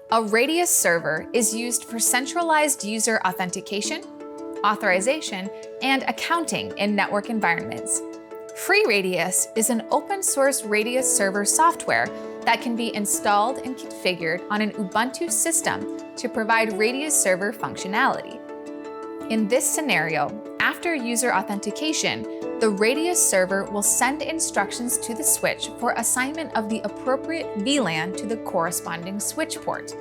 A RADIUS server is used for centralized user authentication, authorization, and accounting in network environments. FreeRADIUS is an open-source RADIUS server software that can be installed and configured on an Ubuntu system to provide RADIUS server functionality. In this scenario, after user authentication, the RADIUS server will send instructions to the switch for assignment of the appropriate VLAN to the corresponding switch port.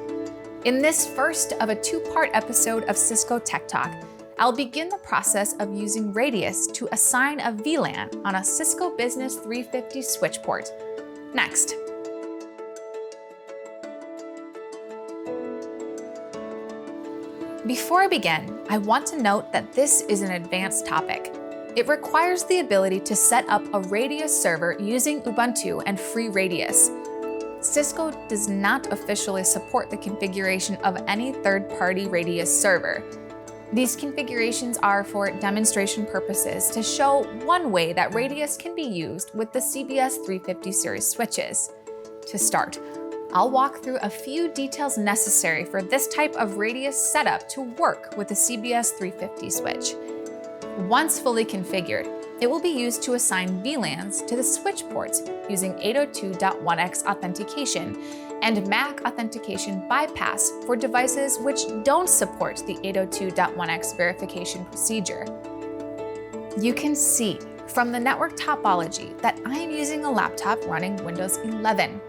In this first of a two-part episode of Cisco Tech Talk, I'll begin the process of using RADIUS to assign a VLAN on a Cisco Business 350 switch port. Next. Before I begin, I want to note that this is an advanced topic. It requires the ability to set up a RADIUS server using Ubuntu and FreeRADIUS. Cisco does not officially support the configuration of any third-party RADIUS server. These configurations are for demonstration purposes to show one way that RADIUS can be used with the CBS350 series switches. To start, I'll walk through a few details necessary for this type of RADIUS setup to work with the CBS350 switch. Once fully configured, it will be used to assign VLANs to the switch ports using 802.1x authentication and MAC authentication bypass for devices which don't support the 802.1x verification procedure. You can see from the network topology that I am using a laptop running Windows 11.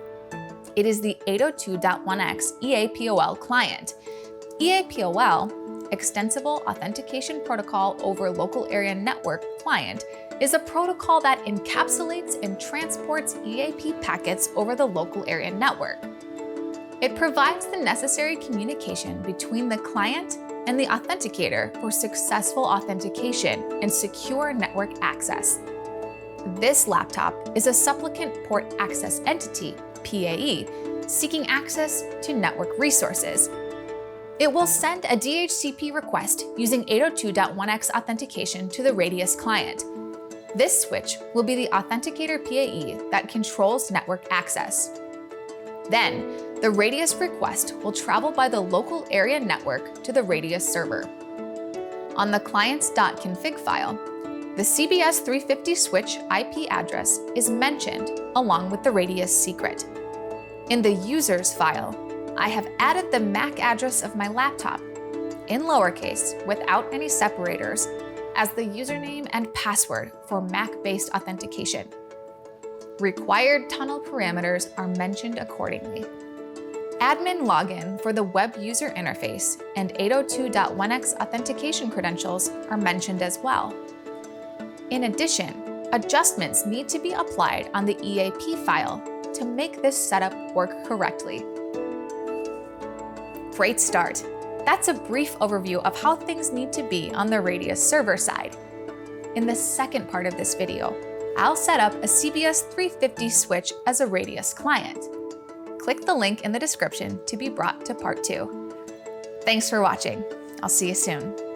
It is the 802.1x EAPOL client. EAPOL, Extensible Authentication Protocol over Local Area Network client, is a protocol that encapsulates and transports EAP packets over the local area network. It provides the necessary communication between the client and the authenticator for successful authentication and secure network access. This laptop is a supplicant port access entity, PAE, seeking access to network resources. It will send a DHCP request using 802.1x authentication to the RADIUS client. This switch will be the authenticator PAE that controls network access. Then, the RADIUS request will travel by the local area network to the RADIUS server. On the clients.config file, the CBS350 switch IP address is mentioned along with the RADIUS secret. In the users file, I have added the MAC address of my laptop, in lowercase without any separators, as the username and password for MAC-based authentication. Required tunnel parameters are mentioned accordingly. Admin login for the web user interface and 802.1x authentication credentials are mentioned as well. In addition, adjustments need to be applied on the EAP file to make this setup work correctly. Great start. That's a brief overview of how things need to be on the RADIUS server side. In the second part of this video, I'll set up a CBS350 switch as a RADIUS client. Click the link in the description to be brought to part 2. Thanks for watching. I'll see you soon.